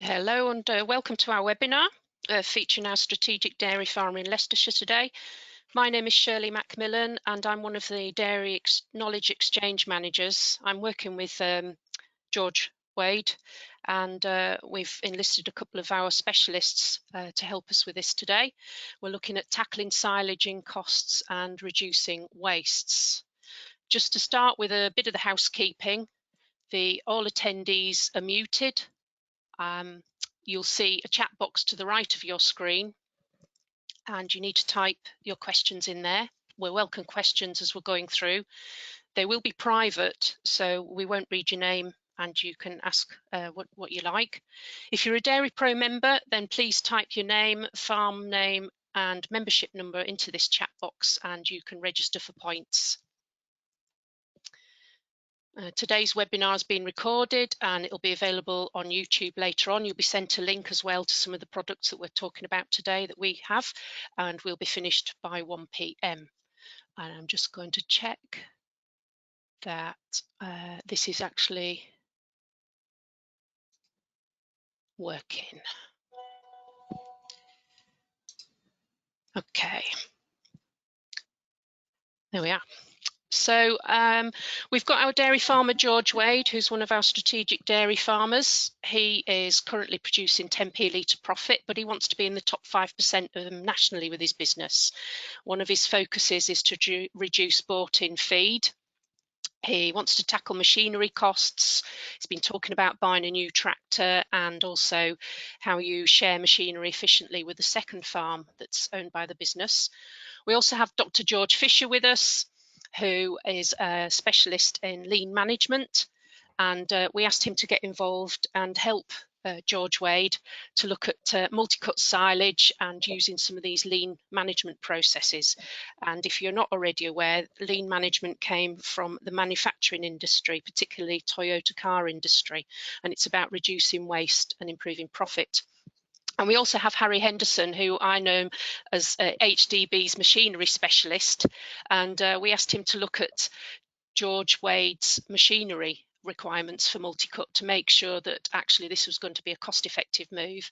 Hello and welcome to our webinar featuring our strategic dairy farm in Leicestershire today. My name is Shirley Macmillan and I'm one of the Dairy Knowledge Exchange Managers. I'm working with George Wade and we've enlisted a couple of our specialists to help us with this today. We're looking at tackling silaging costs and reducing wastes. Just to start with a bit of the housekeeping, all attendees are muted. You'll see a chat box to the right of your screen and you need to type your questions in there. We'll welcome questions as we're going through. They will be private, so we won't read your name and you can ask what you like. If you're a Dairy Pro member, then please type your name, farm name and membership number into this chat box and you can register for points. Today's webinar has been recorded and it will be available on YouTube later on. You'll be sent a link as well to some of the products that we're talking about today that we have, and we'll be finished by 1 p.m. And I'm just going to check that this is actually working. Okay, there we are. So we've got our dairy farmer, George Wade, who's one of our strategic dairy farmers. He is currently producing 10p litre profit, but he wants to be in the top 5% nationally with his business. One of his focuses is to reduce bought-in feed. He wants to tackle machinery costs. He's been talking about buying a new tractor and also how you share machinery efficiently with the second farm that's owned by the business. We also have Dr. George Fisher with us, who is a specialist in lean management, and we asked him to get involved and help George Wade to look at multi-cut silage and using some of these lean management processes. And if you're not already aware, lean management came from the manufacturing industry, particularly Toyota car industry, and it's about reducing waste and improving profit. And we also have Harry Henderson, who I know as AHDB's machinery specialist, and we asked him to look at George Wade's machinery requirements for multi-cut to make sure that actually this was going to be a cost-effective move,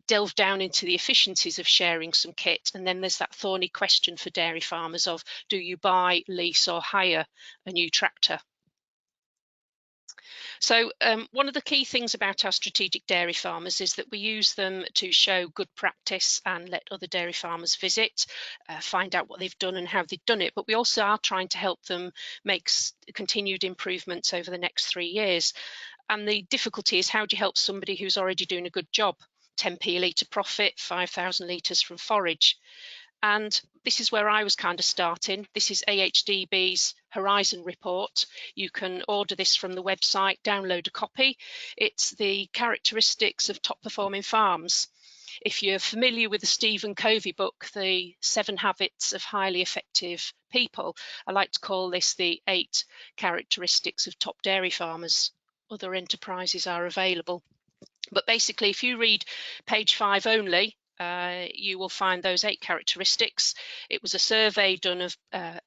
delve down into the efficiencies of sharing some kit, and then there's that thorny question for dairy farmers of, do you buy, lease or hire a new tractor? So one of the key things about our strategic dairy farmers is that we use them to show good practice and let other dairy farmers visit, find out what they've done and how they've done it. But we also are trying to help them make continued improvements over the next 3 years. And the difficulty is, how do you help somebody who's already doing a good job? 10p litre profit, 5,000 litres from forage. And this is where I was kind of starting. This is AHDB's Horizon report. You can order this from the website, download a copy. It's the characteristics of top performing farms. If you're familiar with the Stephen Covey book, The 7 Habits of Highly Effective People, I like to call this the 8 characteristics of top dairy farmers. Other enterprises are available. But basically, if you read page 5 only, you will find those 8 characteristics. It was a survey done of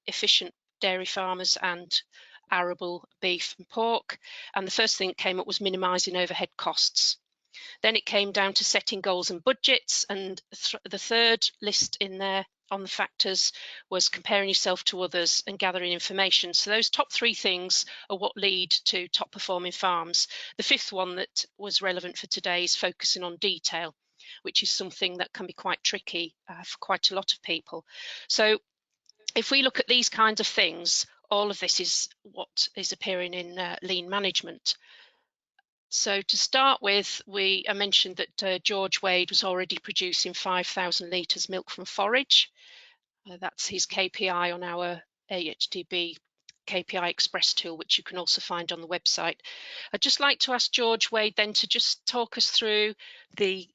efficient dairy farmers and arable beef and pork, and the first thing that came up was minimising overhead costs. Then it came down to setting goals and budgets, and the third list in there on the factors was comparing yourself to others and gathering information. So those top 3 things are what lead to top performing farms. The 5th one that was relevant for today is focusing on detail, which is something that can be quite tricky for quite a lot of people. So if we look at these kinds of things, all of this is what is appearing in lean management. So to start with, I mentioned that George Wade was already producing 5,000 litres milk from forage. That's his KPI on our AHDB KPI Express tool, which you can also find on the website. I'd just like to ask George Wade then to just talk us through the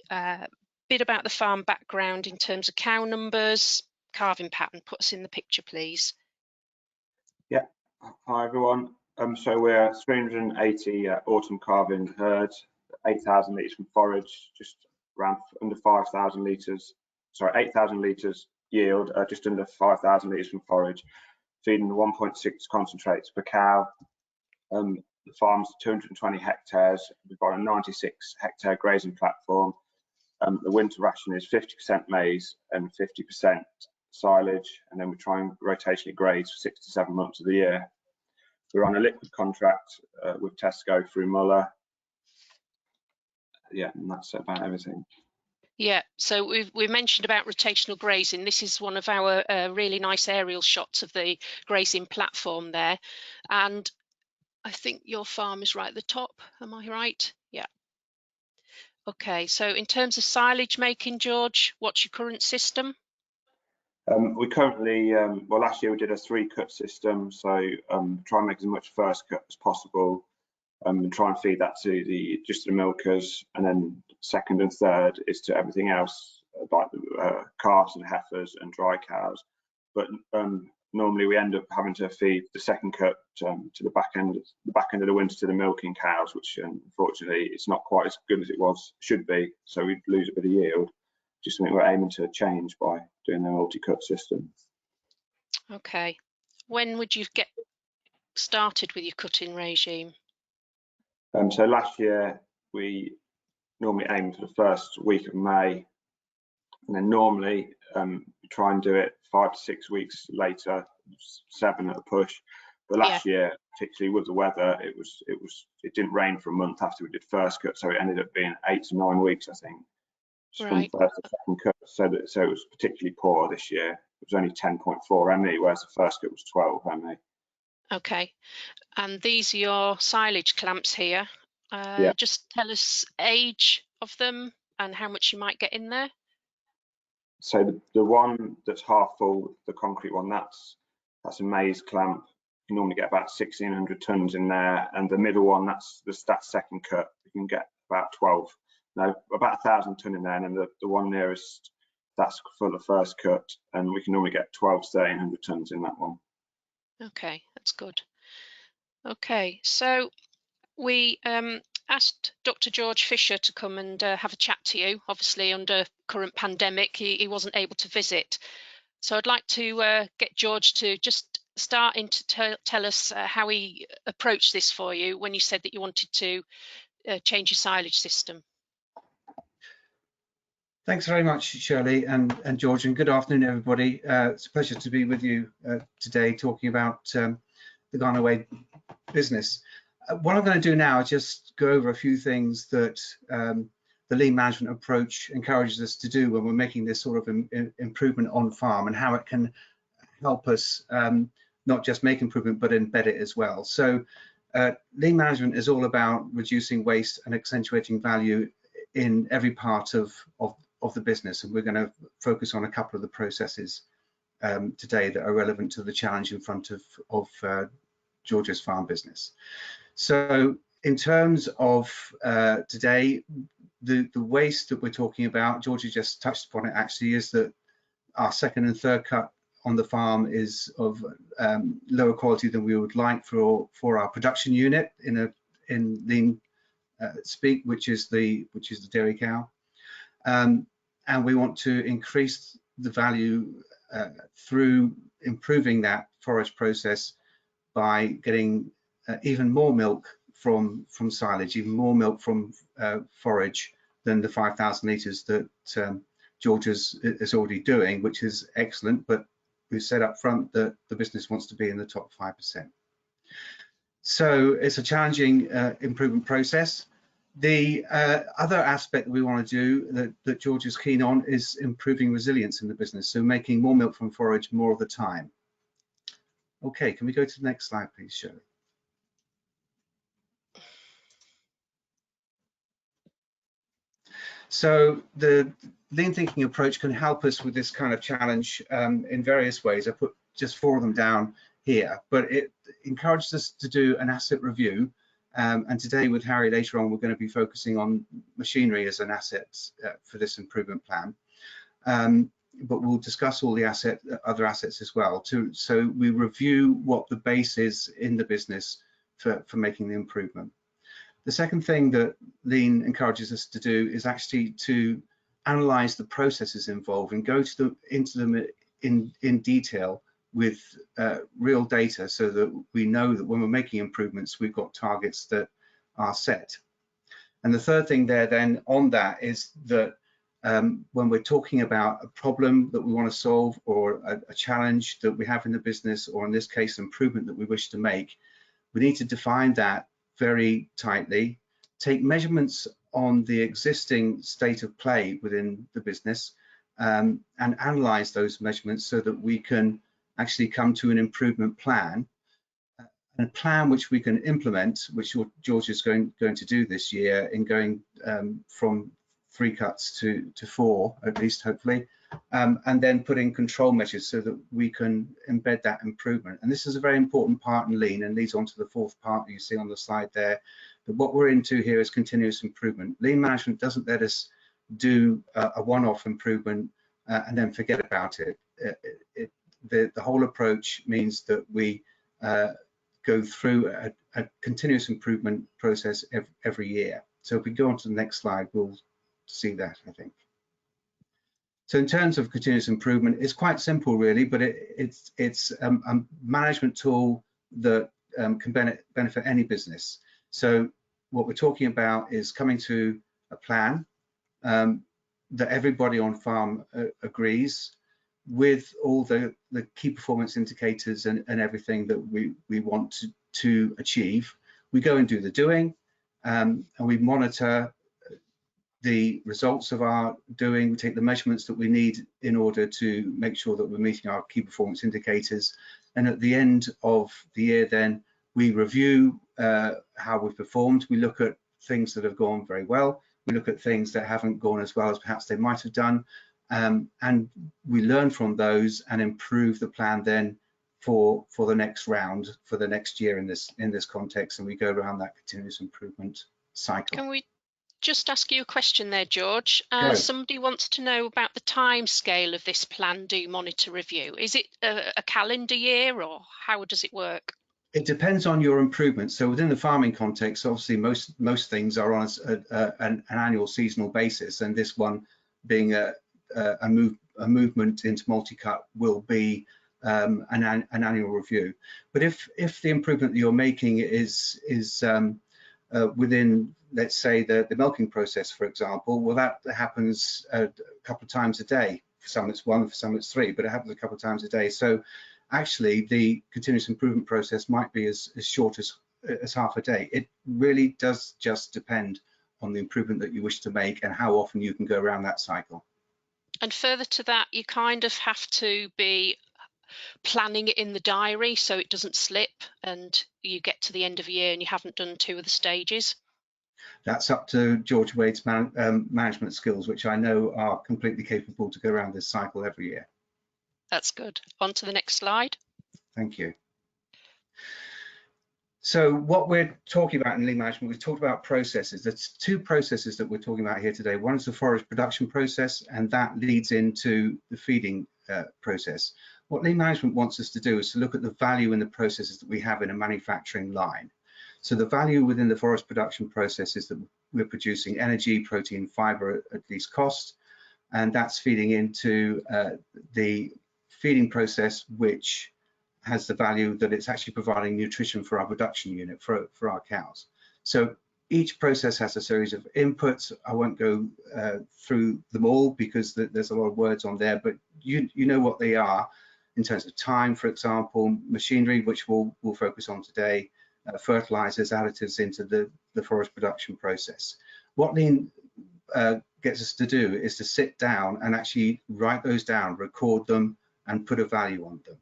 bit about the farm background in terms of cow numbers, calving pattern. Put us in the picture, please. Yeah, hi everyone. So we're 380 autumn calving herds, 8,000 litres from forage, just around under 5,000 litres, sorry, 8,000 litres yield, just under 5,000 litres from forage, feeding 1.6 concentrates per cow. The farm's 220 hectares. We've got a 96 hectare grazing platform. The winter ration is 50% maize and 50% silage, and then we try and rotationally graze for 6 to 7 months of the year. We're on a liquid contract with Tesco through Muller. Yeah, and that's about everything. Yeah, so we've mentioned about rotational grazing. This is one of our really nice aerial shots of the grazing platform there. And I think your farm is right at the top, am I right? Yeah. Okay, so in terms of silage making, George, what's your current system? We currently, well, last year we did a 3-cut system, so try and make as much first cut as possible, and try and feed that to the milkers, and then second and third is to everything else, like calves and heifers and dry cows. But normally we end up having to feed the second cut to the back end of the winter to the milking cows, which unfortunately it's not quite as good as it should be, so we lose a bit of yield. Just something we're aiming to change by doing the multi-cut system. Okay. When would you get started with your cutting regime? So last year we normally aim for the first week of May, and then normally we try and do it 5 to 6 weeks later, 7 at a push. But last year, particularly with the weather, it didn't rain for a month after we did first cut, so it ended up being 8 to 9 weeks, I think. From first to second cut, so it was particularly poor this year. It was only 10.4 ME, whereas the first cut was 12 ME. Okay, and these are your silage clamps here. Yeah. Just tell us age of them and how much you might get in there. So the one that's half full, the concrete one, that's a maize clamp. You normally get about 1,600 tons in there, and the middle one, that's second cut. You can get about 1,000 ton in there, and then the one nearest, that's full of first cut, and we can normally get 1,200 to 1,300 tons in that one. Okay, that's good. Okay, so we asked Dr. George Fisher to come and have a chat to you. Obviously, under current pandemic, he wasn't able to visit. So I'd like to get George to just start in to tell us how he approached this for you when you said that you wanted to change your silage system. Thanks very much, Shirley and George, and good afternoon, everybody. It's a pleasure to be with you today talking about the Gone Away business. What I'm going to do now is just go over a few things that the lean management approach encourages us to do when we're making this sort of improvement on farm, and how it can help us not just make improvement but embed it as well. So lean management is all about reducing waste and accentuating value in every part of the business, and we're going to focus on a couple of the processes today that are relevant to the challenge in front of George's farm business. So in terms of today, the waste that we're talking about, George just touched upon it actually, is that our second and third cut on the farm is of lower quality than we would like for our production unit in lean speak, which is the dairy cow. And we want to increase the value through improving that forage process by getting even more milk from silage, even more milk from forage than the 5,000 litres that George is already doing, which is excellent, but we've said up front that the business wants to be in the top 5%. So it's a challenging improvement process. The other aspect that we want to do that George is keen on is improving resilience in the business, so making more milk from forage more of the time. Okay, can we go to the next slide, please, Shirley? So the lean thinking approach can help us with this kind of challenge in various ways. I put just 4 of them down here, but it encourages us to do an asset review. And today with Harry later on, we're going to be focusing on machinery as an asset for this improvement plan. But we'll discuss all the other assets as well too. So we review what the base is in the business for making the improvement. The second thing that lean encourages us to do is actually to analyze the processes involved and go into them in detail with real data, so that we know that when we're making improvements, we've got targets that are set. And the third thing there then on that is that when we're talking about a problem that we want to solve, or a challenge that we have in the business, or in this case, improvement that we wish to make, we need to define that very tightly, take measurements on the existing state of play within the business, and analyze those measurements so that we can actually come to an improvement plan, and a plan which we can implement, which George is going to do this year, in going from 3 cuts to 4, at least, hopefully, and then putting control measures so that we can embed that improvement. And this is a very important part in lean, and leads on to the 4th part that you see on the slide there. That what we're into here is continuous improvement. Lean management doesn't let us do a one-off improvement and then forget about it. The whole approach means that we go through a continuous improvement process every year. So if we go on to the next slide, we'll see that, I think. So in terms of continuous improvement, it's quite simple really, but it's a management tool that can benefit any business. So what we're talking about is coming to a plan that everybody on farm agrees, with all the key performance indicators and everything that we want to achieve. We go and do the doing, and we monitor the results of our doing. We take the measurements that we need in order to make sure that we're meeting our key performance indicators. And at the end of the year, then we review how we've performed. We look at things that have gone very well. We look at things that haven't gone as well as perhaps they might have done. And we learn from those and improve the plan then for the next round, for the next year in this context, and we go around that continuous improvement cycle. Can we just ask you a question there, George? Somebody wants to know about the time scale of this plan, do, monitor, review. Is it a calendar year, or how does it work? It depends on your improvement. So within the farming context, obviously most things are on an annual seasonal basis, and this one being a movement into multi-cut will be an annual review. But if the improvement that you're making is within, let's say, the milking process, for example, well, that happens a couple of times a day. For some it's 1, for some it's 3, but it happens a couple of times a day. So actually the continuous improvement process might be as short as half a day. It really does just depend on the improvement that you wish to make and how often you can go around that cycle. And further to that, you kind of have to be planning it in the diary so it doesn't slip and you get to the end of the year and you haven't done 2 of the stages. That's up to George Wade's management skills, which I know are completely capable to go around this cycle every year. That's good. On to the next slide. Thank you. So what we're talking about in lean management, we've talked about processes. There's 2 processes that we're talking about here today. One is the forage production process, and that leads into the feeding process. What lean management wants us to do is to look at the value in the processes that we have in a manufacturing line. So the value within the forage production process is that we're producing energy, protein, fiber at least cost, and that's feeding into the feeding process, which has the value that it's actually providing nutrition for our production unit, for our cows. So each process has a series of inputs. I won't go through them all because there's a lot of words on there, but you know what they are in terms of time, for example, machinery, which we'll focus on today, fertilizers, additives into the forage production process. What lean gets us to do is to sit down and actually write those down, record them, and put a value on them.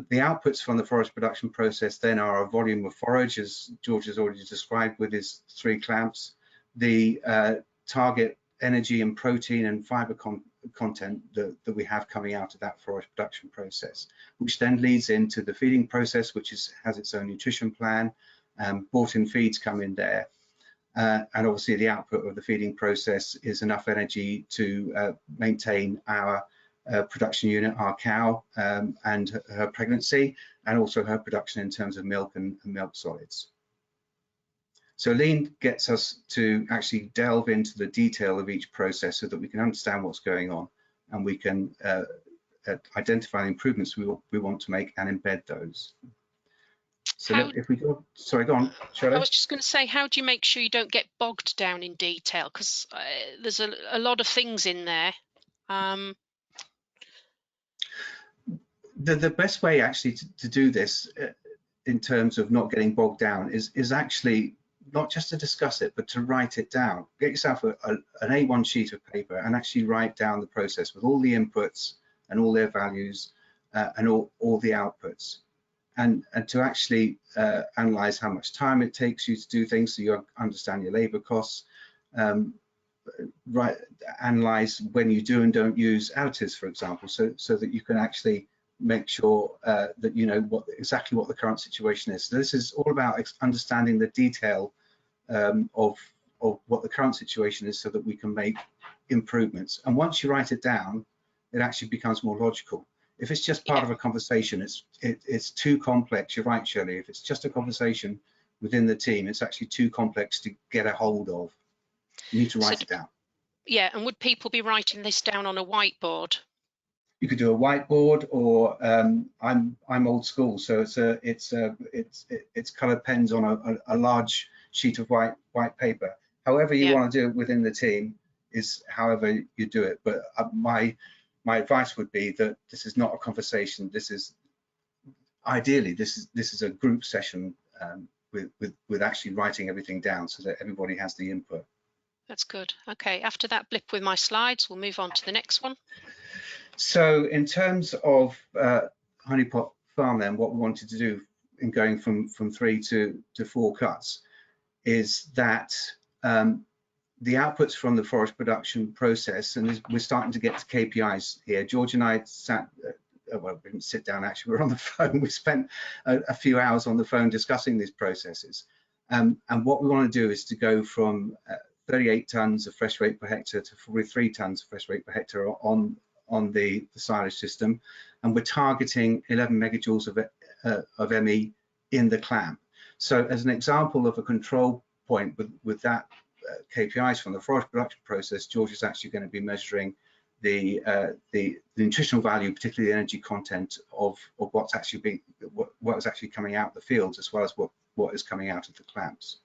The outputs from the forage production process then are a volume of forage, as George has already described with his 3 clamps, the target energy and protein and fiber content that we have coming out of that forage production process, which then leads into the feeding process, which has its own nutrition plan. Bought-in feeds come in there. And obviously the output of the feeding process is enough energy to maintain our production unit, our cow, and her pregnancy, and also her production in terms of milk and milk solids. So lean gets us to actually delve into the detail of each process so that we can understand what's going on, and we can identify the improvements we want to make and embed those. So if we go, sorry, go on, Shirley. I was just going to say, how do you make sure you don't get bogged down in detail? Because there's a lot of things in there. The best way actually to do this in terms of not getting bogged down is actually not just to discuss it, but to write it down. Get yourself an A1 sheet of paper and actually write down the process with all the inputs and all their values and all the outputs. And to actually analyze how much time it takes you to do things, so you understand your labor costs, analyze when you do and don't use additives, for example, so that you can actually make sure that you know exactly what the current situation is. So this is all about understanding the detail of what the current situation is, so that we can make improvements. And once you write it down, it actually becomes more logical. If it's just part of a conversation, it's too complex. You're right, Shirley. If it's just a conversation within the team, it's actually too complex to get a hold of. You need to write it down. Yeah, and would people be writing this down on a whiteboard? You could do a whiteboard, or I'm old school, so it's coloured pens on a large sheet of white paper. However you want to do it within the team is however you do it. But my advice would be that this is not a conversation. This is ideally this is a group session with actually writing everything down, so that everybody has the input. That's good. Okay, after that blip with my slides, we'll move on to the next one. So in terms of Honeypot Farm, then what we wanted to do in going from 3 to 4 cuts is that the outputs from the forage production process, and we're starting to get to KPIs here. George and I sat, well, we didn't sit down actually, we were on the phone. We spent a few hours on the phone discussing these processes. And what we want to do is to go from 38 tonnes of fresh weight per hectare to 43 tonnes of fresh weight per hectare on the silage system, and we're targeting 11 megajoules of ME in the clamp. So as an example of a control point with that KPIs from the forage production process, George is actually going to be measuring the nutritional value, particularly the energy content of what's actually what is actually coming out of the fields, as well as what is coming out of the clamps.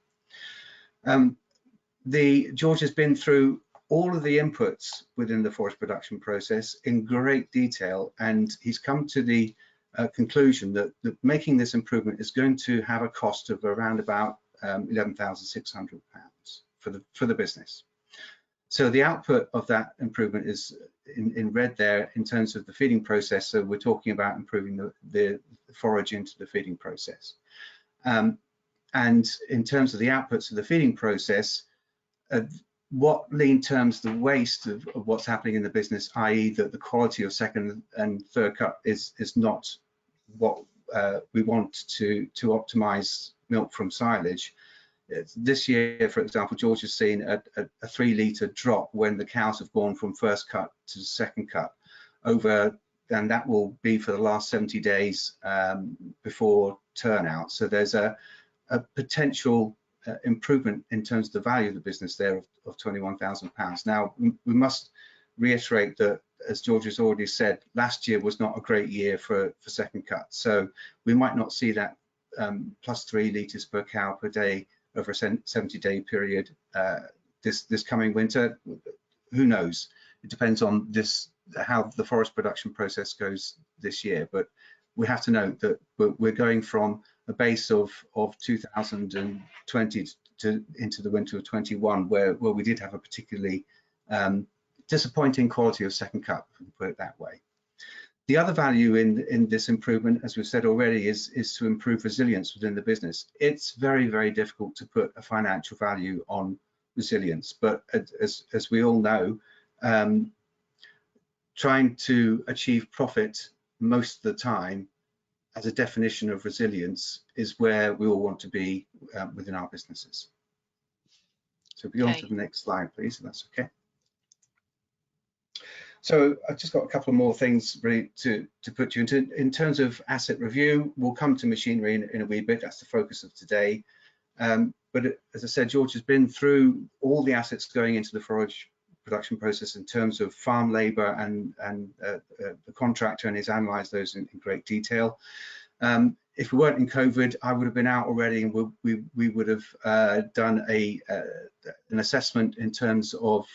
George has been through all of the inputs within the forage production process in great detail, and he's come to the conclusion that making this improvement is going to have a cost of around about £11,600 for the business. So the output of that improvement is in red there in terms of the feeding process. So we're talking about improving the forage into the feeding process. And in terms of the outputs of the feeding process, what lean terms the waste of what's happening in the business, i.e. that the quality of second and third cut is not what we want to optimize milk from silage. This year, for example, George has seen a 3 litre drop when the cows have gone from first cut to second cut over, and that will be for the last 70 days before turnout. So there's a potential improvement in terms of the value of the business there of £21,000. Now, we must reiterate that, as George has already said, last year was not a great year for second cut. So we might not see that plus 3 litres per cow per day over a 70-day period this coming winter. Who knows? It depends on how the forest production process goes this year. But we have to note that we're going from a base of 2020 into the winter of 21, where we did have a particularly disappointing quality of second cut, if we put it that way. The other value in this improvement, as we've said already, is to improve resilience within the business. It's very, very difficult to put a financial value on resilience, but as we all know, trying to achieve profit most of the time as a definition of resilience is where we all want to be within our businesses. So if we go on to the next slide, please, if that's okay. So I've just got a couple more things really to put you into. In terms of asset review, we'll come to machinery in a wee bit. That's the focus of today. But as I said, George has been through all the assets going into the forage production process in terms of farm labour and the contractor, and he's analysed those in great detail. If we weren't in COVID, I would have been out already, and we would have done an assessment in terms of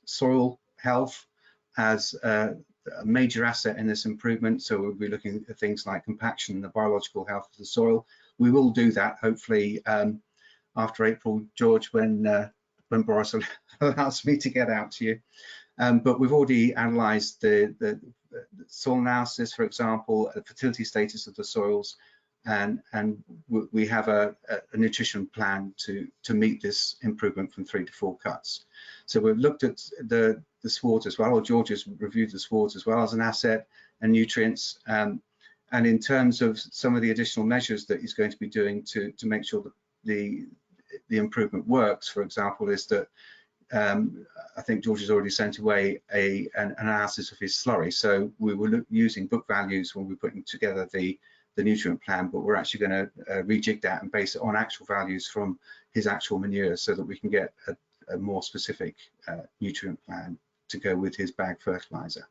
soil health as a major asset in this improvement. So we'll be looking at things like compaction and the biological health of the soil. We will do that hopefully after April, George, when Boris allows me to get out to you. But we've already analysed the soil analysis, for example, the fertility status of the soils, and we have a nutrition plan to meet this improvement from 3 to 4 cuts. So we've looked at the swards as well, or George has reviewed the swards as well as an asset and nutrients. And in terms of some of the additional measures that he's going to be doing to make sure that the improvement works, for example, is that I think George has already sent away an analysis of his slurry. So we were using book values when we were putting together the nutrient plan, but we're actually going to rejig that and base it on actual values from his actual manure, so that we can get a more specific nutrient plan to go with his bag fertilizer.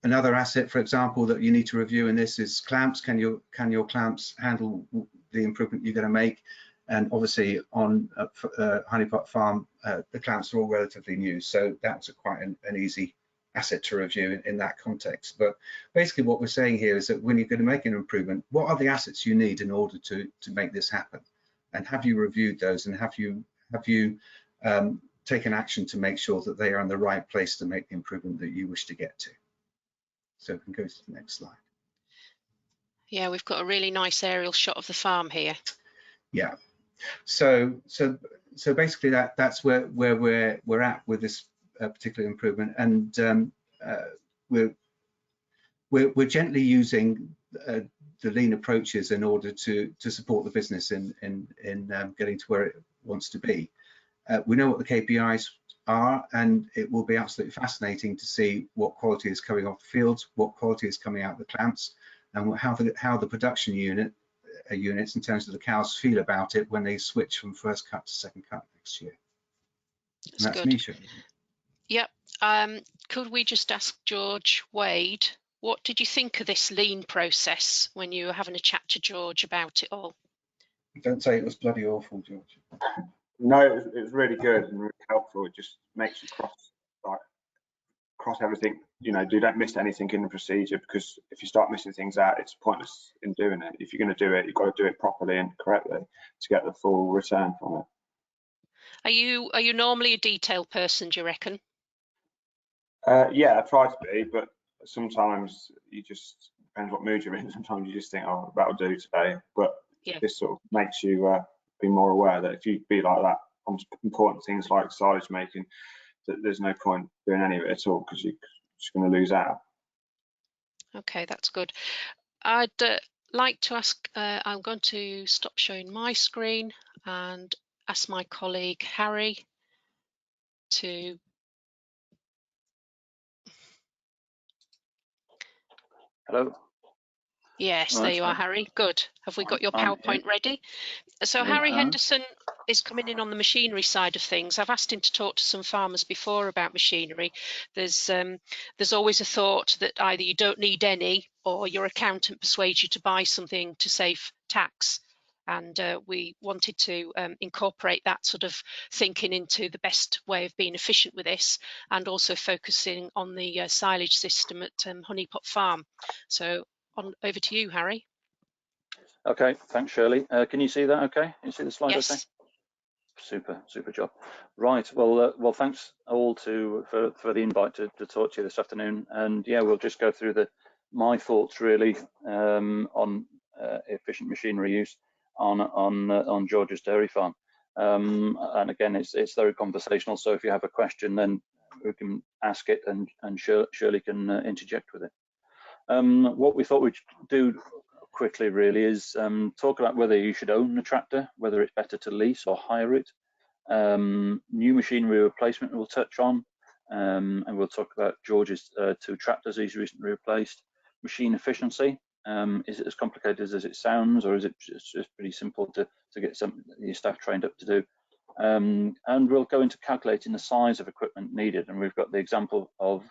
Another asset, for example, that you need to review in this is clamps. Can your clamps handle the improvement you're going to make? And obviously on Honeypot Farm, the clamps are all relatively new, so that's quite an easy asset to review in that context. But basically what we're saying here is that when you're going to make an improvement, what are the assets you need in order to make this happen? And have you reviewed those, and have you taken action to make sure that they are in the right place to make the improvement that you wish to get to? So we can go to the next slide. Yeah, we've got a really nice aerial shot of the farm here. Yeah. So basically that's where we're at with this particular improvement, and we're gently using the lean approaches in order to support the business in getting to where it wants to be. We know what the KPIs are, and it will be absolutely fascinating to see what quality is coming off the fields, what quality is coming out of the clamps, and how the production units in terms of the cows feel about it when they switch from first cut to second cut next year. That's me, Shirley. Yep. Could we just ask George Wade, what did you think of this lean process when you were having a chat to George about it all? Don't say it was bloody awful, George. No, it was really good and really helpful. It just makes you cross everything. You know, don't miss anything in the procedure, because if you start missing things out, it's pointless in doing it. If you're going to do it, you've got to do it properly and correctly to get the full return from it. Are you normally a detailed person, do you reckon? Yeah, I try to be, but sometimes you just depends what mood you're in. Sometimes you just think, oh, that'll do today. But yeah, this sort of makes you be more aware that if you be like that on important things like silage making, that there's no point doing any of it at all, because you're just going to lose out. Okay, that's good. I'd like to ask, I'm going to stop showing my screen and ask my colleague Harry to. Hello. Yes, right, there you are, Harry. Good. Have we got your PowerPoint ready? So Harry Henderson is coming in on the machinery side of things. I've asked him to talk to some farmers before about machinery. There's always a thought that either you don't need any, or your accountant persuades you to buy something to save tax. And we wanted to incorporate that sort of thinking into the best way of being efficient with this, and also focusing on the silage system at Honeypot Farm. So over to you, Harry. Okay, thanks, Shirley. Can you see that okay? You see the slide yes. Okay? Super job. Right, well, thanks all for the invite to talk to you this afternoon. And yeah, we'll just go through my thoughts really on efficient machinery use on George's dairy farm. And again, it's very conversational, so if you have a question, then we can ask it, and Shirley can interject with it. What we thought we'd do quickly really is talk about whether you should own a tractor, whether it's better to lease or hire it. New machinery replacement we'll touch on, and we'll talk about George's 2 tractors he's recently replaced. Machine efficiency, is it as complicated as it sounds, or is it just pretty simple to get your staff trained up to do? And we'll go into calculating the size of equipment needed. And we've got the example of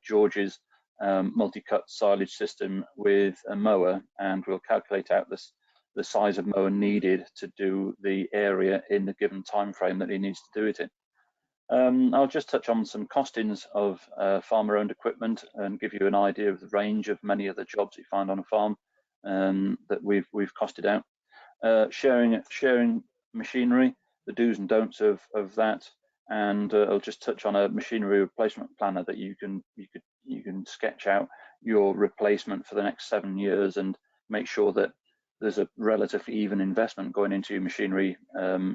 George's multi-cut silage system with a mower, and we'll calculate out the size of mower needed to do the area in the given time frame that he needs to do it in. I'll just touch on some costings of farmer-owned equipment and give you an idea of the range of many of the jobs you find on a farm that we've costed out. Sharing machinery, the do's and don'ts of that, and I'll just touch on a machinery replacement planner that you can sketch out your replacement for the next 7 years and make sure that there's a relatively even investment going into your machinery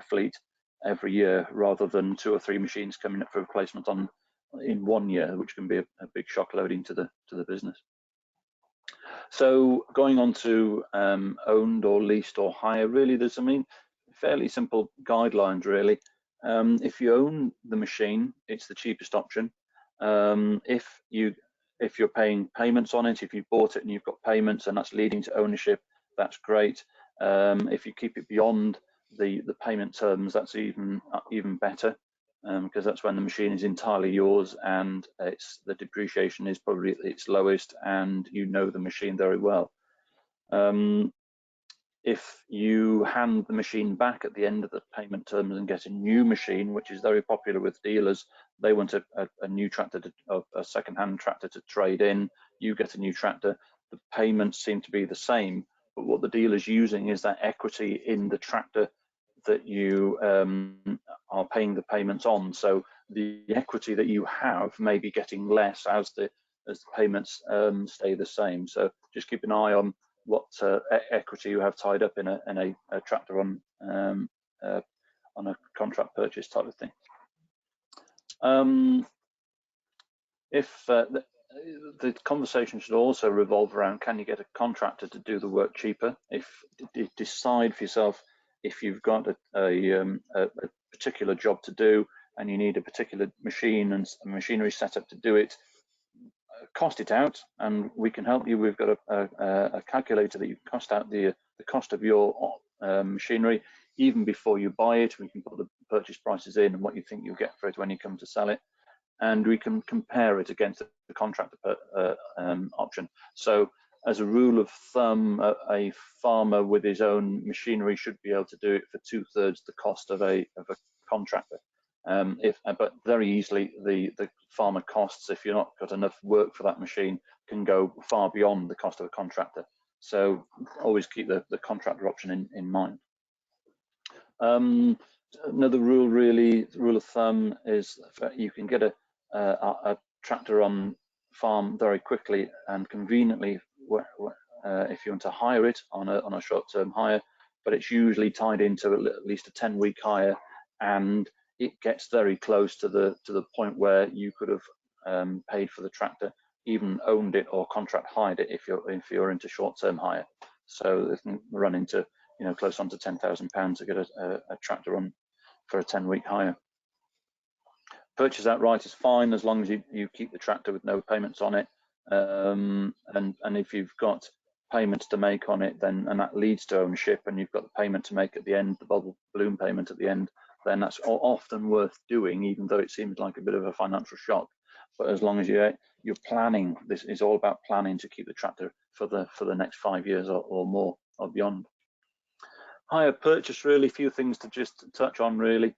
fleet every year, rather than 2 or 3 machines coming up for replacement in 1 year, which can be a big shock loading to the business. So going on to owned or leased or hire, really there's fairly simple guidelines really. If you own the machine, it's the cheapest option. If you're paying payments on it, if you bought it and you've got payments and that's leading to ownership, that's great. If you keep it beyond the payment terms, that's even better, because that's when the machine is entirely yours and the depreciation is probably at its lowest and you know the machine very well. If you hand the machine back at the end of the payment terms and get a new machine, which is very popular with dealers, they want a new tractor, a second-hand tractor to trade in, you get a new tractor, the payments seem to be the same, but what the dealer's using is that equity in the tractor that you are paying the payments on. So the equity that you have may be getting less as the payments stay the same. So just keep an eye on what equity you have tied up in a tractor on a contract purchase type of thing. If the conversation should also revolve around, can you get a contractor to do the work cheaper? If you decide for yourself, if you've got a particular job to do and you need a particular machine and machinery setup to do it, cost it out and we can help you. We've got a calculator that you can cost out the cost of your machinery even before you buy it. We can put the purchase prices in and what you think you'll get for it when you come to sell it, and we can compare it against the contractor option. So as a rule of thumb, a farmer with his own machinery should be able to do it for 2/3 the cost of a contractor. But very easily the farmer costs, if you're not got enough work for that machine, can go far beyond the cost of a contractor. So always keep the contractor option in mind. Another rule of thumb is you can get a tractor on farm very quickly and conveniently if you want to hire it on a short-term hire, but it's usually tied into at least a 10-week hire, and it gets very close to the point where you could have paid for the tractor, even owned it or contract hired it if you're into short-term hire. So it can run into close on to £10,000 to get a tractor on for a 10-week hire. Purchase outright is fine as long as you keep the tractor with no payments on it, and if you've got payments to make on it, then and that leads to ownership, and you've got the payment to make at the end, the bubble balloon payment at the end, then that's often worth doing, even though it seems like a bit of a financial shock. But as long as you're planning, this is all about planning to keep the tractor for the next 5 years or more or beyond. Hire purchase, really few things to just touch on really.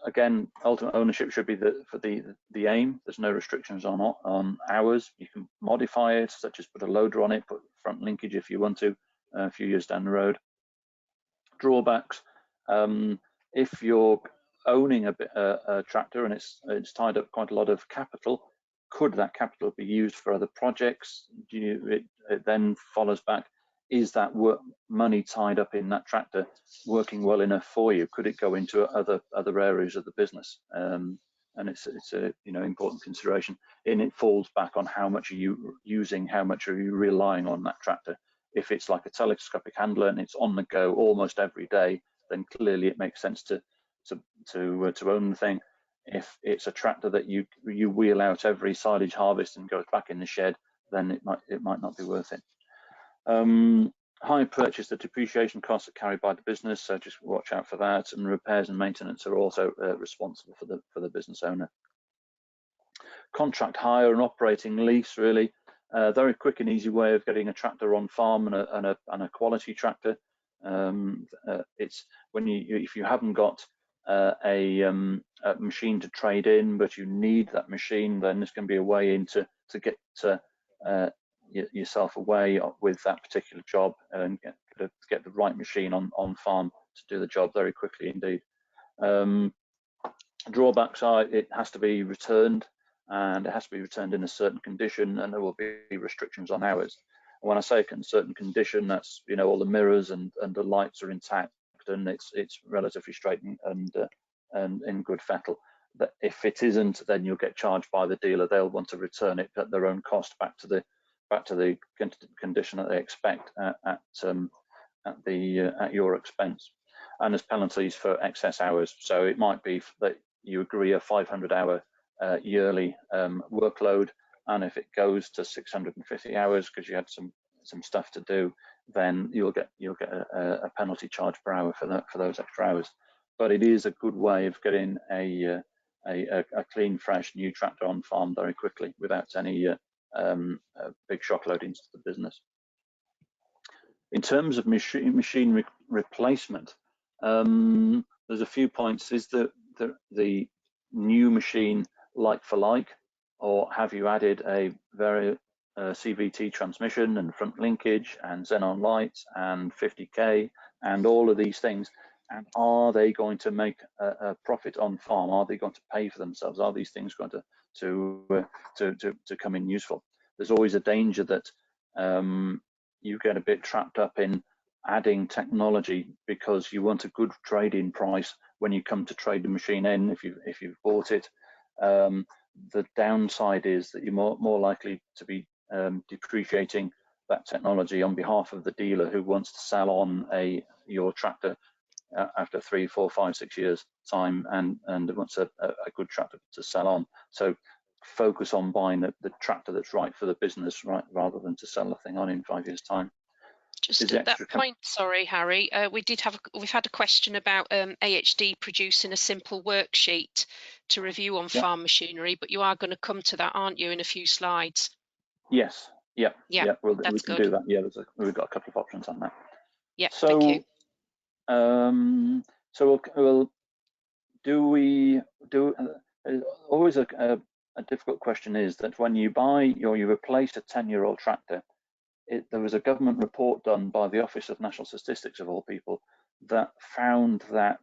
Again, ultimate ownership should be the aim. There's no restrictions on hours. You can modify it, such as put a loader on it, put front linkage if you want to, a few years down the road. Drawbacks: if you're owning a tractor and it's tied up quite a lot of capital, could that capital be used for other projects? It then follows back, is that money tied up in that tractor working well enough for you? Could it go into other areas of the business? And it's a important consideration, and it falls back on how much are you using, how much are you relying on that tractor. If it's like a telescopic handler and it's on the go almost every day, then clearly it makes sense to own the thing. If it's a tractor that you wheel out every silage harvest and goes back in the shed, then it might not be worth it. Hire purchase, the depreciation costs are carried by the business, so just watch out for that. And repairs and maintenance are also responsible for the business owner. Contract hire and operating lease, really very quick and easy way of getting a tractor on farm and a quality tractor. It's when if you haven't got a machine to trade in, but you need that machine, then there's going to be a way in to get yourself away with that particular job and get the right machine on farm to do the job very quickly indeed. Drawbacks are it has to be returned, and it has to be returned in a certain condition, and there will be restrictions on hours. And when I say a certain condition, that's all the mirrors and the lights are intact and it's relatively straight and in good fettle. But if it isn't, then you'll get charged by the dealer. They'll want to return it at their own cost back to the condition that they expect at your expense. And there's penalties for excess hours. So it might be that you agree a 500-hour yearly workload, and if it goes to 650 hours because you had some stuff to do, then you'll get a penalty charge per hour for those extra hours. But it is a good way of getting a clean, fresh new tractor on farm very quickly without any big shock loadings to the business. In terms of machine replacement, there's a few points. Is the new machine like for like, or have you added a very CVT transmission and front linkage and xenon lights and 50k and all of these things? And are they going to make a profit on farm? Are they going to pay for themselves? Are these things going to come in useful? There's always a danger that you get a bit trapped up in adding technology because you want a good trade-in price when you come to trade the machine in. If you've bought it, the downside is that you're more likely to be depreciating that technology on behalf of the dealer who wants to sell on your tractor after 3, 4, 5, 6 years time and wants a good tractor to sell on. So focus on buying the tractor that's right for the business, right, rather than to sell the thing on in 5 years time. Just at that point, sorry, Harry, we've had a question about AHD producing a simple worksheet to review on farm machinery, but you are going to come to that, aren't you, in a few slides? Yes. Yeah. We can good. do that. Yeah, we've got a couple of options on that. Yeah. So, thank you. So we'll always a difficult question is that when you buy or you replace a 10-year-old tractor, there was a government report done by the Office of National Statistics, of all people, that found that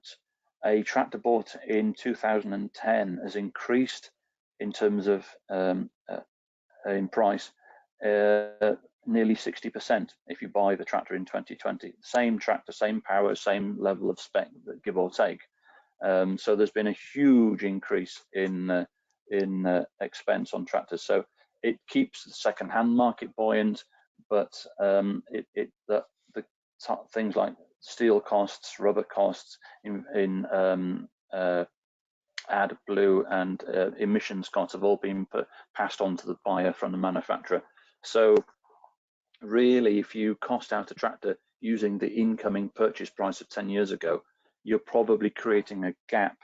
a tractor bought in 2010 has increased in terms of in price nearly 60% if you buy the tractor in 2020. Same tractor, same power, same level of spec, give or take. So there's been a huge increase in expense on tractors. So it keeps the second-hand market buoyant, but the things like steel costs, rubber costs, in ADBlue and emissions costs have all been passed on to the buyer from the manufacturer. So really, if you cost out a tractor using the incoming purchase price of 10 years ago, you're probably creating a gap,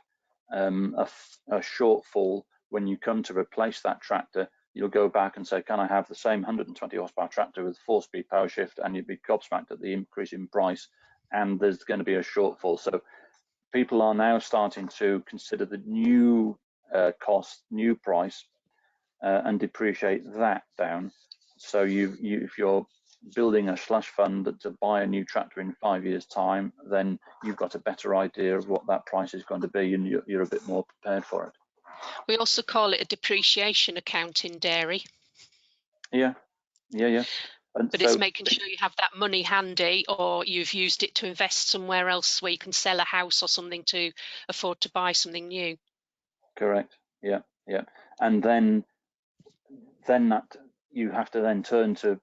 a shortfall. When you come to replace that tractor, you'll go back and say, can I have the same 120 horsepower tractor with 4-speed power shift? And you'd be gobsmacked at the increase in price, and there's going to be a shortfall. So people are now starting to consider the new cost, new price, and depreciate that down. So if you're building a slush fund to buy a new tractor in 5 years' time, then you've got a better idea of what that price is going to be, and you're a bit more prepared for it. We also call it a depreciation account in dairy. Yeah. But so, it's making sure you have that money handy, or you've used it to invest somewhere else where you can sell a house or something to afford to buy something new. Correct. Yeah. And then that you have to then turn to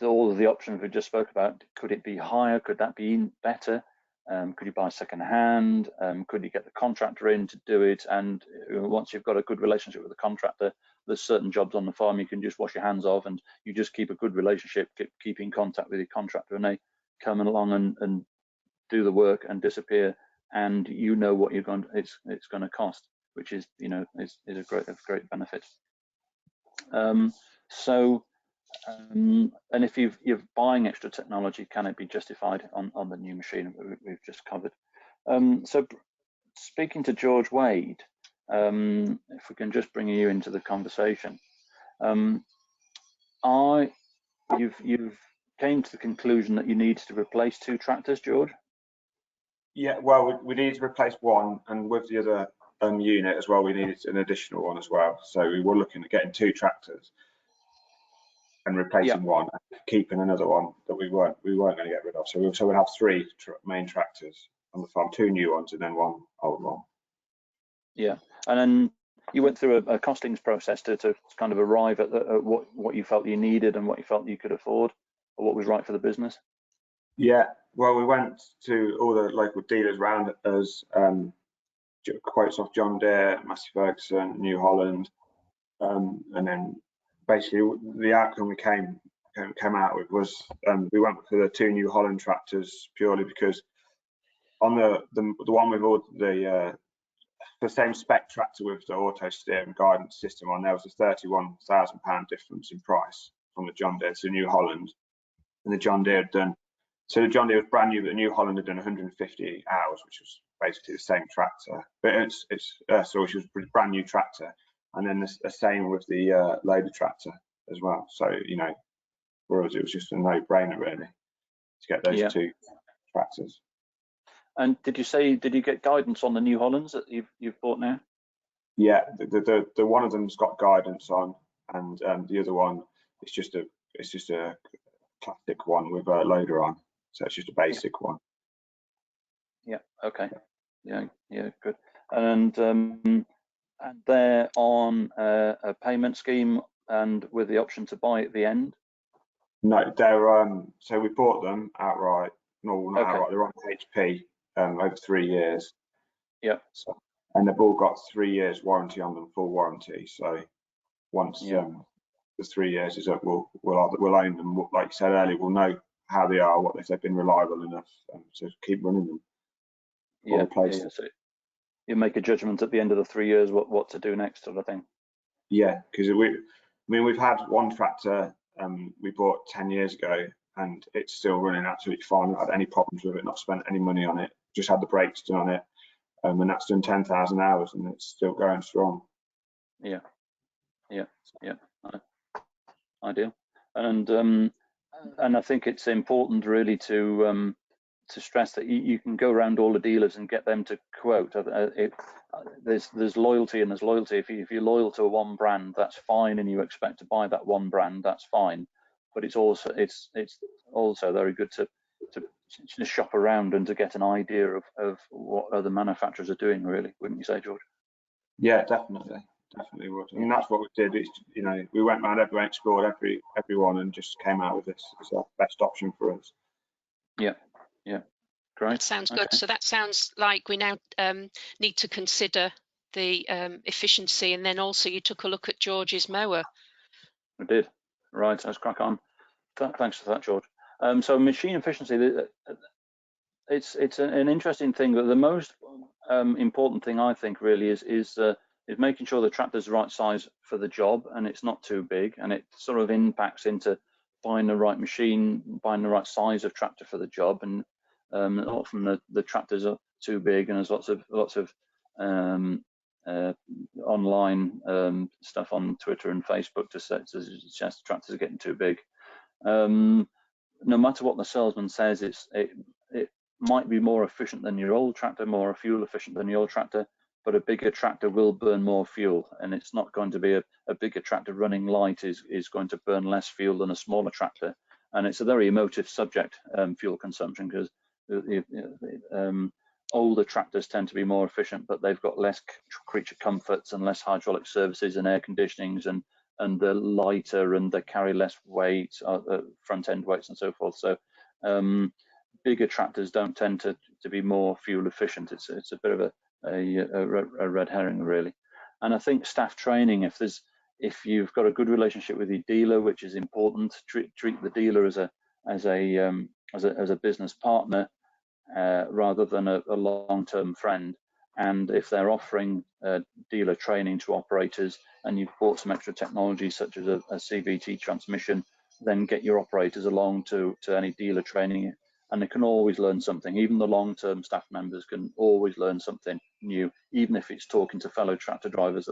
all of the options we just spoke about. Could it be higher? Could that be better? Could you buy second hand? Could you get the contractor in to do it? And once you've got a good relationship with the contractor, there's certain jobs on the farm you can just wash your hands of, and you just keep a good relationship, keep in contact with your contractor, and come along and do the work and disappear, and you know what it's going to cost, which is, you know, is a great benefit. And if you're buying extra technology, can it be justified on the new machine we've just covered? So speaking to George Wade, if we can just bring you into the conversation, you've came to the conclusion that you need to replace 2 tractors, George? Yeah, well, we needed to replace one, and with the other unit as well, we needed an additional one as well. So we were looking at getting 2 tractors and replacing one, keeping another one that we weren't going to get rid of. So we'll have 3 main tractors on the farm, 2 new ones and then 1 old one. Yeah, and then you went through a costings process to kind of arrive at what you felt you needed and what you felt you could afford, or what was right for the business. Yeah, well, we went to all the local dealers around us, quotes off John Deere, Massey Ferguson, New Holland, and then basically the outcome we came out with was we went for the 2 New Holland tractors purely because on the one with all the same spec tractor with the auto steer and guidance system on, there was a £31,000 difference in price from the John Deere to New Holland, and the John Deere had done. So the John Deere was brand new, but the New Holland had done 150 hours, which was basically the same tractor, but so which was a brand new tractor, and then the same with the loader tractor as well. So, you know, for us it was just a no-brainer really to get those 2 tractors. And did you get guidance on the New Hollands that you've bought now? Yeah, the one of them's got guidance on, and the other one is just a classic one with a loader on, so it's just a basic one. Yeah. Okay. Yeah. Good. And they're on a payment scheme and with the option to buy at the end. No, they're so we bought them outright. No, not outright. They're on HP over 3 years. Yeah. So, and they've all got 3 years warranty on them, full warranty. So once the 3 years is up, we'll own them. Like you said earlier, we'll know how they are, if they've been reliable enough to keep running them. Yeah. So you make a judgment at the end of the 3 years what to do next, sort of thing. Yeah, because we've had one tractor we bought 10 years ago, and it's still running absolutely fine. Not had any problems with it. Not spent any money on it. Just had the brakes done on it, and that's done 10,000 hours, and it's still going strong. Yeah. Ideal. And I think it's important really to stress that you can go around all the dealers and get them to quote. There's loyalty and there's loyalty. If you're loyal to one brand, that's fine, and you expect to buy that one brand, that's fine. But it's also very good to shop around and to get an idea of what other manufacturers are doing, really, wouldn't you say, George? Yeah, definitely would. And that's what we did. Is, you know, we went around everyone, explored everyone, and just came out with this as our best option for us. Yeah. Great. That sounds good. So that sounds like we now need to consider the efficiency, and then also you took a look at George's mower. We did. Right, let's crack on. Thanks for that, George. So machine efficiency, it's an interesting thing, but the most important thing I think really is making sure the tractor's the right size for the job and it's not too big, and it sort of impacts into buying the right machine, buying the right size of tractor for the job. And often the tractors are too big, and there's lots of online stuff on Twitter and Facebook to suggest tractors are getting too big. No matter what the salesman says, it might be more efficient than your old tractor, more fuel efficient than your old tractor, but a bigger tractor will burn more fuel, and it's not going to be a bigger tractor running light is going to burn less fuel than a smaller tractor. And it's a very emotive subject, fuel consumption, because older tractors tend to be more efficient, but they've got less creature comforts and less hydraulic services and air conditionings, and they're lighter and they carry less weight, front end weights and so forth. So bigger tractors don't tend to be more fuel efficient. It's a bit of a red herring, really. And I think staff training, if you've got a good relationship with your dealer, which is important, treat the dealer as as a business partner rather than a long-term friend. And if they're offering dealer training to operators and you've bought some extra technology such as a CVT transmission, then get your operators along to any dealer training, and they can always learn something. Even the long-term staff members can always learn something new, even if it's talking to fellow tractor drivers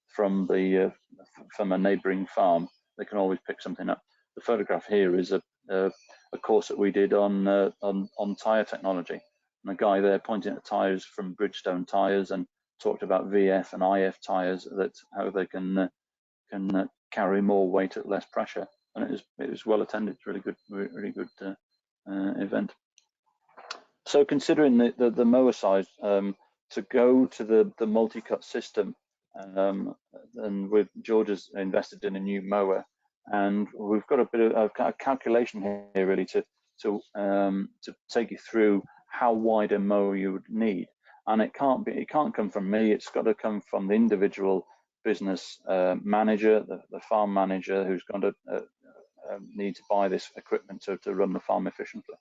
from a neighbouring farm. They can always pick something up. The photograph here is a course that we did on tyre technology. And the guy there pointing at the tyres from Bridgestone tyres and talked about VF and IF tyres, that how they can carry more weight at less pressure. And it was well attended. Really good event. So considering the mower size, to go to the multi-cut system, and George has invested in a new mower, and we've got a bit of a calculation here really to take you through how wide a mower you would need. And it can't come from me. It's got to come from the individual business manager, the farm manager, who's going to need to buy this equipment to run the farm efficiently.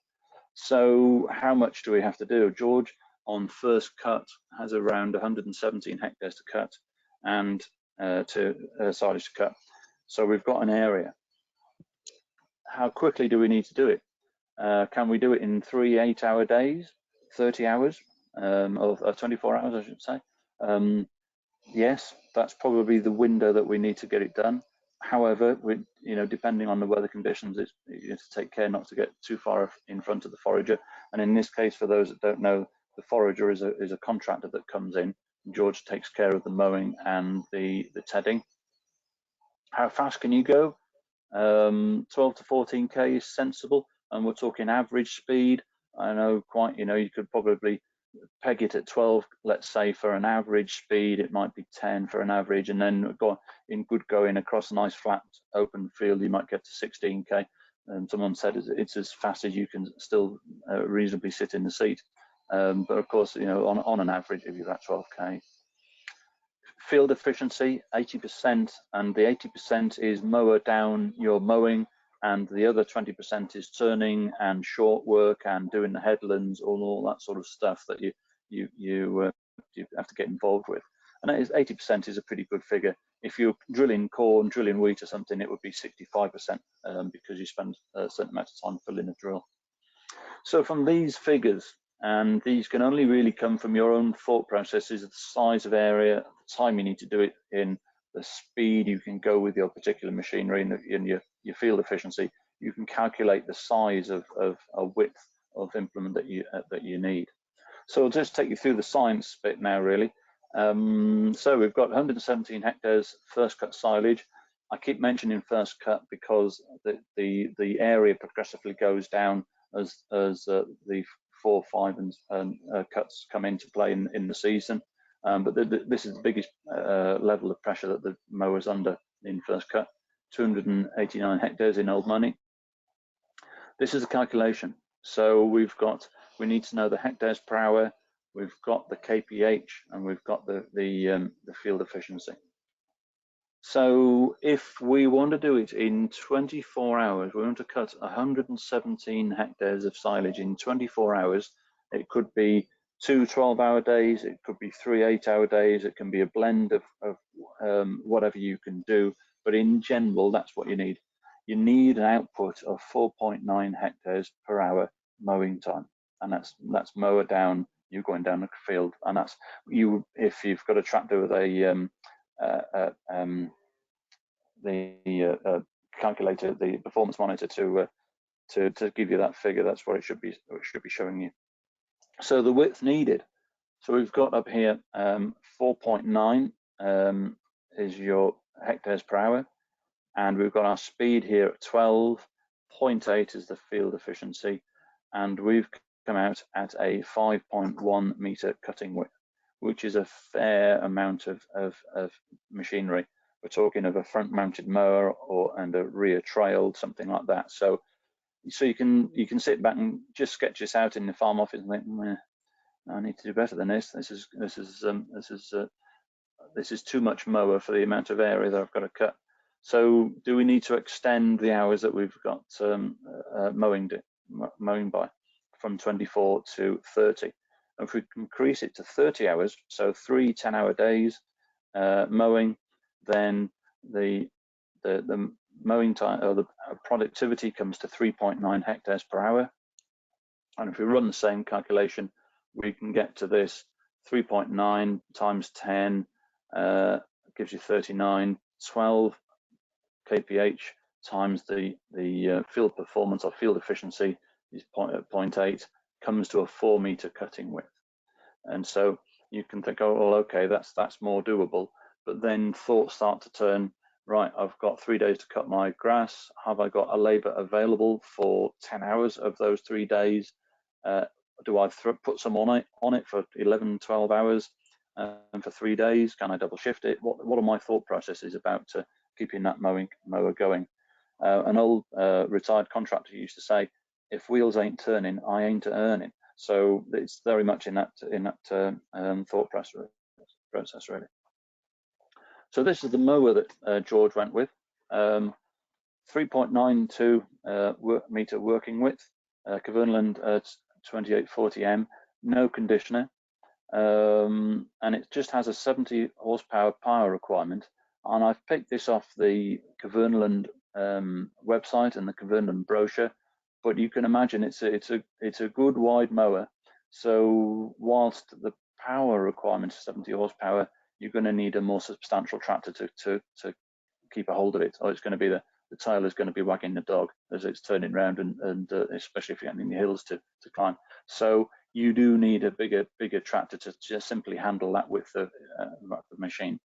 So how much do we have to do? George on first cut has around 117 hectares to cut and silage to cut. So we've got an area. How quickly do we need to do it? Can we do it in 3 8-hour days, 30 hours, or 24 hours, I should say? Yes, that's probably the window that we need to get it done. However, depending on the weather conditions, you have to take care not to get too far in front of the forager. And in this case, for those that don't know, the forager is a contractor that comes in. George takes care of the mowing and the tedding. How fast can you go? 12 to 14k is sensible, and we're talking average speed. I know you could probably peg it at 12, let's say, for an average speed. It might be 10 for an average, and then go in good going across a nice flat open field, you might get to 16k. And someone said it's as fast as you can still reasonably sit in the seat. But of course, on an average, if you're at 12k. Field efficiency 80%, and the 80% is mower down your mowing, and the other 20% is turning and short work and doing the headlands, all that sort of stuff that you have to get involved with. And that is 80% is a pretty good figure. If you're drilling corn, drilling wheat or something, it would be 65% because you spend a certain amount of time filling a drill. So from these figures, and these can only really come from your own thought processes of the size of area, the time you need to do it in, the speed you can go with your particular machinery, and your field efficiency. You can calculate the size of a width of implement that you need. So I'll just take you through the science bit now, really. So we've got 117 hectares first cut silage. I keep mentioning first cut because the area progressively goes down as the 4, 5 and cuts come into play in the season. But this is the biggest level of pressure that the mower's under in first cut. 289 hectares in old money. This is a calculation. So we need to know the hectares per hour, we've got the kph, and we've got the field efficiency. So if we want to do it in 24 hours, we want to cut 117 hectares of silage in 24 hours. It could be 2 12-hour days, it could be 3 8-hour days, it can be a blend of whatever you can do, but in general, that's what you need. You need an output of 4.9 hectares per hour mowing time, and that's mower down, you're going down the field, and that's if you've got a tractor with a calculator, the performance monitor to give you that figure, that's what it should be showing you. So the width needed, so we've got up here 4.9 is your hectares per hour, and we've got our speed here at 12. 0.8 is the field efficiency, and we've come out at a 5.1 meter cutting width, which is a fair amount of machinery. We're talking of a front mounted mower and a rear trailed, something like that. So you can sit back and just sketch this out in the farm office and think, I need to do better than this. This is too much mower for the amount of area that I've got to cut. So do we need to extend the hours that we've got mowing mowing by, from 24 to 30. And if we increase it to 30 hours, so 3 10-hour days mowing, then the mowing time, or the productivity, comes to 3.9 hectares per hour. And if we run the same calculation, we can get to this 3.9 times 10 gives you 39. 12 kph times the field performance or field efficiency is 0.8, comes to a 4 meter cutting width. And so you can think, oh, well, okay, that's more doable. But then thoughts start to turn, right, I've got 3 days to cut my grass. Have I got a labour available for 10 hours of those 3 days? Do I put some on it for 11, 12 hours and for 3 days? Can I double shift it? What are my thought processes about keeping that mower going? An old retired contractor used to say, if wheels ain't turning, I ain't earning. So it's very much in that thought process, really. So this is the mower that George went with. 3.92 meter working width, Kverneland 2840M, no conditioner, and it just has a 70 horsepower power requirement. And I've picked this off the Kverneland website and the Kverneland brochure, but you can imagine it's a good wide mower. So whilst the power requirement is 70 horsepower, you're going to need a more substantial tractor to keep a hold of it, or it's going to be the tail is going to be wagging the dog as it's turning around, and especially if you're getting in the hills to climb. So you do need a bigger tractor to just simply handle that with the machine.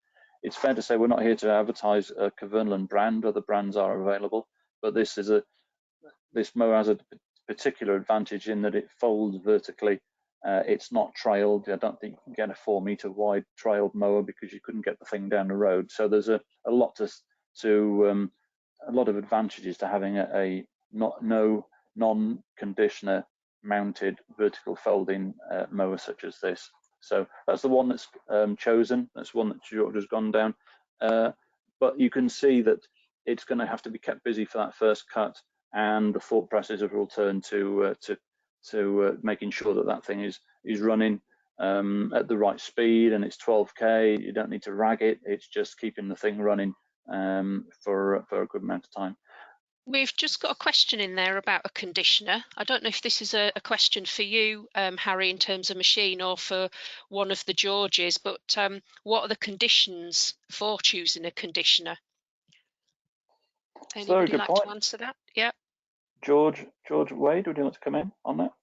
It's fair to say we're not here to advertise a Kverneland brand. Other brands are available, but this mower has a particular advantage in that it folds vertically. It's not trailed. I don't think you can get a 4 meter wide trailed mower because you couldn't get the thing down the road. So there's a lot of advantages to having a non-conditioner mounted vertical folding mower such as this. So that's the one that's chosen. That's one that George has gone down. But you can see that it's going to have to be kept busy for that first cut, and the thought process will turn to making sure that that thing is running at the right speed, and it's 12k. You don't need to rag it. It's just keeping the thing running for a good amount of time. We've just got a question in there about a conditioner. I don't know if this is a question for you, Harry, in terms of machine, or for one of the Georges, but what are the conditions for choosing a conditioner? Anybody like to answer that? Yeah. George Wade, would you like to come in on that?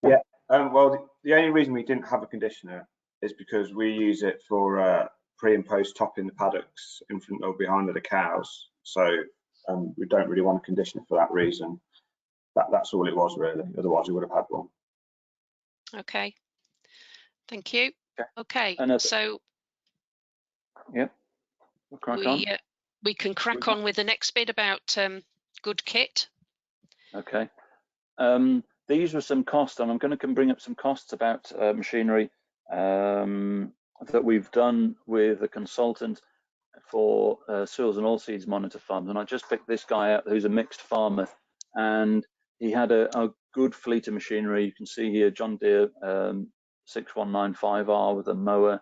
Yeah. Well, the only reason we didn't have a conditioner is because we use it for pre and post topping the paddocks in front or behind of the cows. So we don't really want a conditioner for that reason. That's all it was, really. Otherwise, we would have had one. Okay. Thank you. Okay. So yeah, we'll crack on. We can crack on with the next bit about good kit. Okay. These were some costs, and I'm going to bring up some costs about machinery that we've done with a consultant for soils and oilseeds monitor farms. And I just picked this guy out who's a mixed farmer, and he had a good fleet of machinery. You can see here John Deere 6195R with a mower,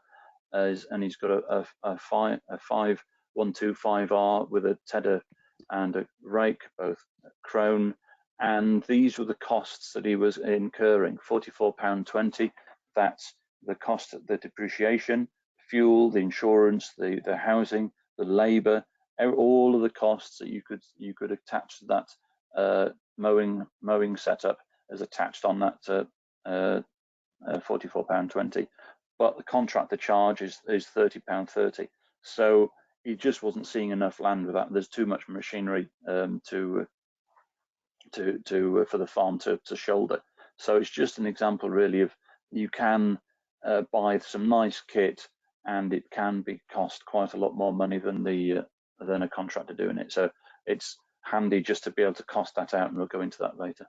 and he's got a 5125R with a tedder and a rake, both Krone. And these were the costs that he was incurring. £44.20. That's the cost of the depreciation, fuel, the insurance, the housing, the labour, all of the costs that you could attach to that mowing setup as attached on that £44.20. But the contractor charge is £30.30. So he just wasn't seeing enough land with that. There's too much machinery for the farm to shoulder. So it's just an example, really, of you can buy some nice kit, and it can cost quite a lot more money than a contractor doing it. So it's handy just to be able to cost that out, and we'll go into that later.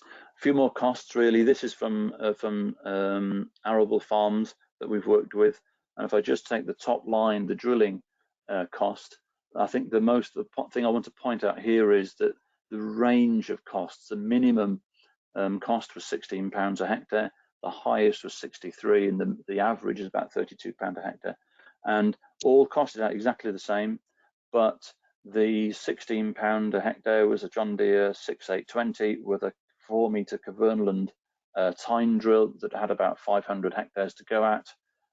A few more costs, really. This is from arable farms that we've worked with, and if I just take the top line, the drilling cost, I think the thing I want to point out here is that range of costs. The minimum cost was £16 a hectare, the highest was 63, and the average is about £32 a hectare, and all costed out exactly the same. But the £16 a hectare was a John Deere 6820 with a 4-metre Caverneland tine drill that had about 500 hectares to go at,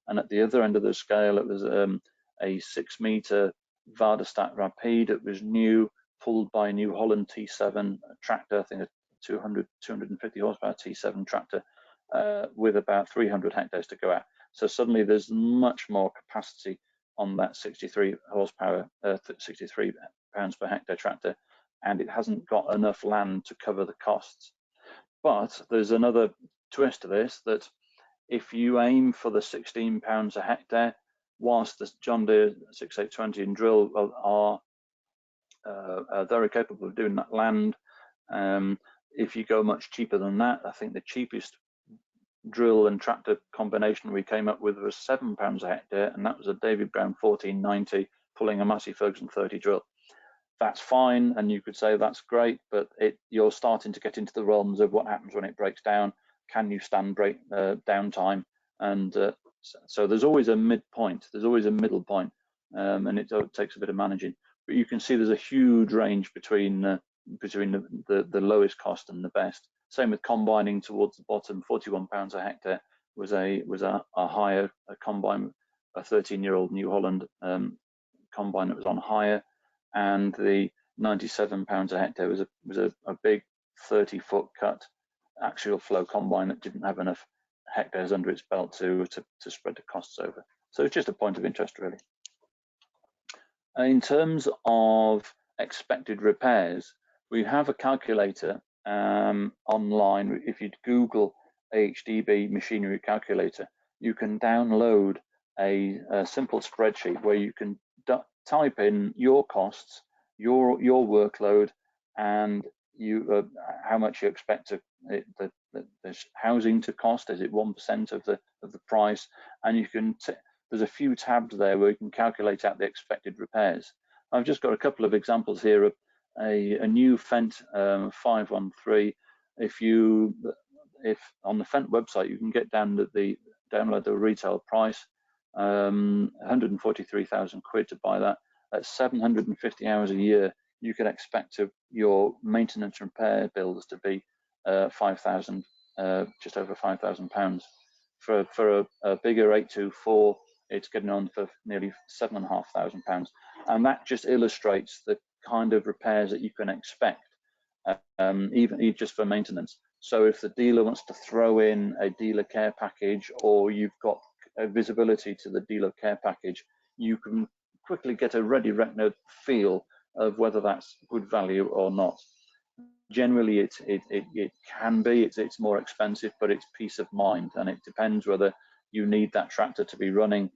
and at the other end of the scale it was a 6-metre Vardestat Rapide. It was new, pulled by a New Holland T7 tractor, I think a 250 horsepower T7 tractor with about 300 hectares to go at. So suddenly there's much more capacity on that 63 horsepower, 63 pounds per hectare tractor, and it hasn't got enough land to cover the costs. But there's another twist to this, that if you aim for the £16 a hectare, whilst the John Deere 6820 and drill are very capable of doing that land, if you go much cheaper than that, I think the cheapest drill and tractor combination we came up with was £7 a hectare, and that was a David Brown 1490 pulling a Massey Ferguson 30 drill. That's fine, and you could say that's great, but you're starting to get into the realms of what happens when it breaks down. Can you stand downtime? And so there's always a midpoint, there's always a middle point, and it takes a bit of managing. But you can see there's a huge range between the lowest cost and the best. Same with combining towards the bottom. £41 a hectare was a higher combine, a 13-year-old New Holland combine that was on hire, and the £97 a hectare was a big 30-foot cut axial flow combine that didn't have enough hectares under its belt to spread the costs over. So it's just a point of interest, really. In terms of expected repairs, we have a calculator online. If you Google AHDB machinery calculator, you can download a simple spreadsheet where you can type in your costs, your workload, and how much you expect the housing to cost. Is it 1% of the price? And you can there's a few tabs there where you can calculate out the expected repairs. I've just got a couple of examples here of a new Fendt 513. If on the Fendt website you can get download the retail price, 143,000 quid to buy that. At 750 hours a year, you can expect your maintenance and repair bills to be 5,000, just over £5,000. For a bigger 824, it's getting on for nearly £7,500, and that just illustrates the kind of repairs that you can expect, even just for maintenance. So if the dealer wants to throw in a dealer care package, or you've got a visibility to the dealer care package, you can quickly get a ready-reckoned feel of whether that's good value or not. Generally, it can be. It's more expensive, but it's peace of mind, and it depends whether you need that tractor to be running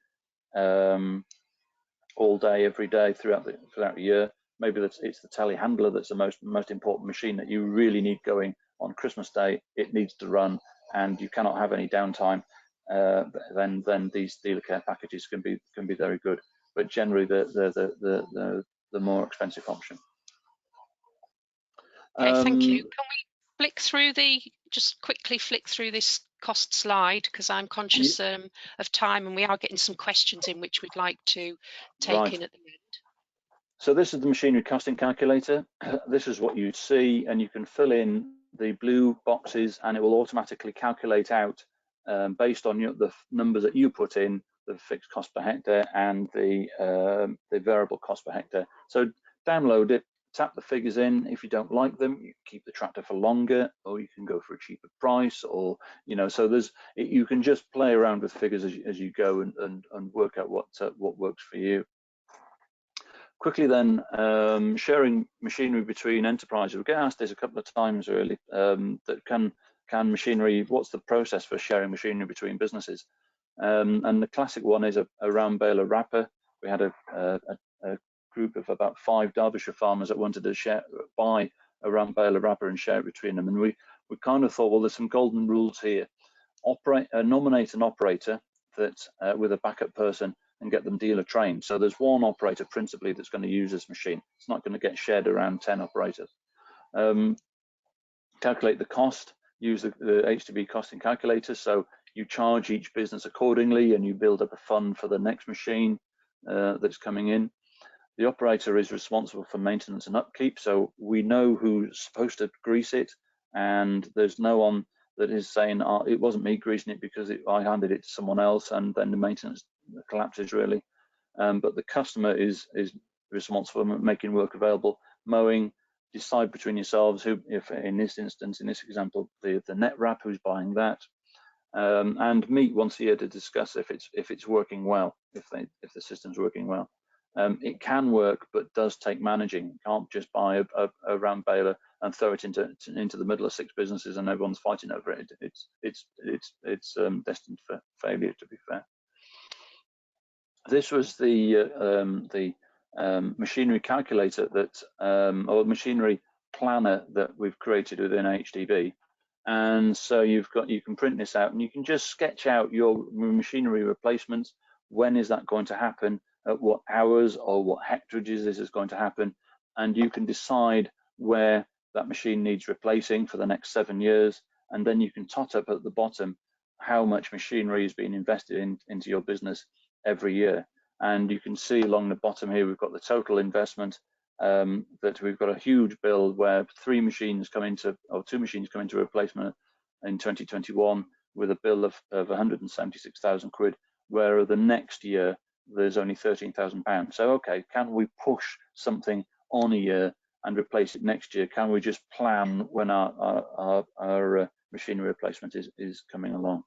all day, every day throughout the year. Maybe it's the telehandler that's the most important machine that you really need going on Christmas Day. It needs to run, and you cannot have any downtime. Then these dealer care packages can be very good. But generally, the more expensive option. Okay, thank you. Can we just quickly flick through this cost slide, because I'm conscious of time, and we are getting some questions in which we'd like to take in at the end. So this is the machinery costing calculator. This is what you'd see, and you can fill in the blue boxes, and it will automatically calculate out based on the numbers that you put in, the fixed cost per hectare and the variable cost per hectare. So download it, tap the figures in. If you don't like them, you keep the tractor for longer, or you can go for a cheaper price, or so you can just play around with figures as you go and work out what works for you. Quickly then, sharing machinery between enterprises. We get asked this a couple of times really, that can machinery, what's the process for sharing machinery between businesses? And the classic one is a round baler wrapper. We had a group of about 5 Derbyshire farmers that wanted to buy a round baler wrapper and share it between them. And we kind of thought, well, there's some golden rules here. Nominate an operator that with a backup person and get them dealer trained. So there's one operator principally that's going to use this machine. It's not going to get shared around 10 operators. calculate the cost, use the AHDB costing calculator. So you charge each business accordingly, and you build up a fund for the next machine that's coming in. The operator is responsible for maintenance and upkeep, so we know who's supposed to grease it, and there's no one that is saying, oh, it wasn't me greasing it because I handed it to someone else, and then the maintenance collapses really. But the customer is responsible for making work available, mowing. Decide between yourselves who, if in this instance, in this example, the net wrap, who's buying that, and meet once a year to discuss if it's working well, if the system's working well. It can work, but does take managing. You can't just buy a round baler and throw it into the middle of 6 businesses and everyone's fighting over it. It's destined for failure, to be fair. This was the machinery calculator that, or machinery planner that we've created within AHDB. And so you can print this out and you can just sketch out your machinery replacements. When is that going to happen? At what hours or what hectareages this is going to happen? And you can decide where that machine needs replacing for the next 7 years. And then you can tot up at the bottom how much machinery is being invested into your business every year. And you can see along the bottom here, we've got the total investment, that we've got a huge bill where 2 machines come into replacement in 2021 with a bill of 176,000 quid, where the next year there's only 13,000 pounds. So, okay, can we push something on a year and replace it next year? Can we just plan when our machinery replacement is coming along?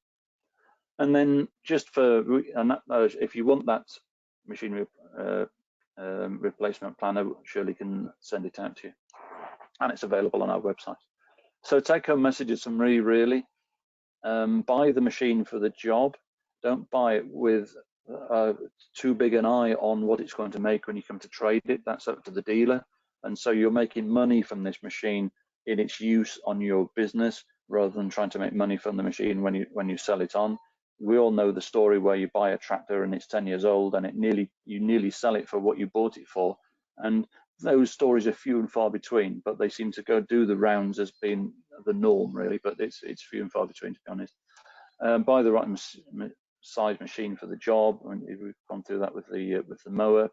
And then just if you want that machinery replacement planner, Shirley can send it out to you, and it's available on our website. So take-home message summary, really, buy the machine for the job. Don't buy it with too big an eye on what it's going to make when you come to trade it. That's up to the dealer. And so you're making money from this machine in its use on your business, rather than trying to make money from the machine when you sell it on. We all know the story where you buy a tractor and it's 10 years old and you nearly sell it for what you bought it for. And those stories are few and far between, but they seem to go do the rounds as being the norm, really. But it's few and far between, to be honest. Buy the right size machine for the job, and we've gone through that with the mower.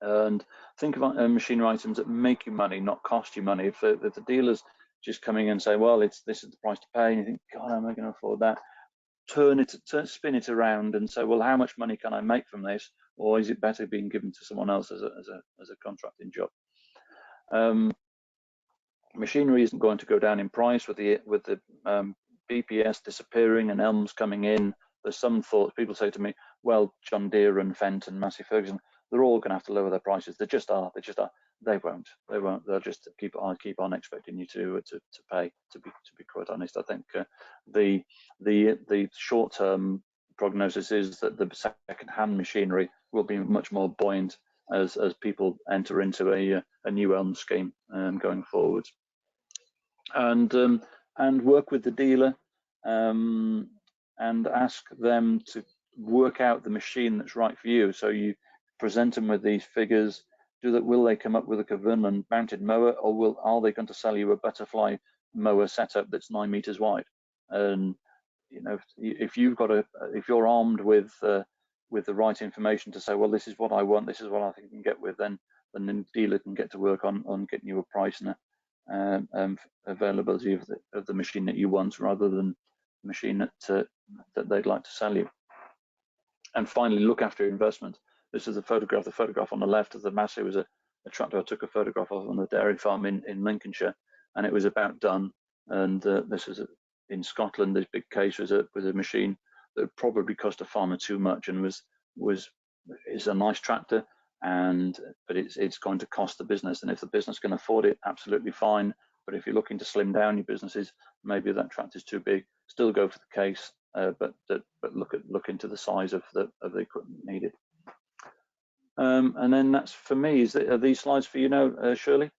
And think about machinery items that make you money, not cost you money. If the dealer's just coming and say, well, this is the price to pay, and you think, God, how am I going to afford that? Spin it around and say, well, how much money can I make from this, or is it better being given to someone else as a contracting job? Machinery isn't going to go down in price with the BPS disappearing and ELMS coming in. There's some thoughts. People say to me, well, John Deere and Fendt and Massey Ferguson, they're all going to have to lower their prices. They just are. They won't. They'll just keep on expecting you to pay. To be quite honest, I think the short-term prognosis is that the second-hand machinery will be much more buoyant as people enter into a new ELM scheme going forward. And work with the dealer and ask them to work out the machine that's right for you. So you present them with these figures. Will they come up with a Covenant mounted mower, or are they going to sell you a butterfly mower setup that's 9 meters wide? And if you're armed with the right information to say, well, this is what I want, this is what I think you can get with, then the dealer can get to work on getting you a price and availability of the machine that you want, rather than the machine that they'd like to sell you. And finally, look after your investment. This is a photograph. The photograph on the left of the Massey was a tractor I took a photograph of on the dairy farm in Lincolnshire, and it was about done. And this was in Scotland. This big case was a machine that probably cost a farmer too much, and is a nice tractor, but it's going to cost the business. And if the business can afford it, absolutely fine. But if you're looking to slim down your businesses, maybe that tractor is too big. Still go for the case, but look into the size of the equipment needed. And then that's for me. Are these slides for you now, Shirley?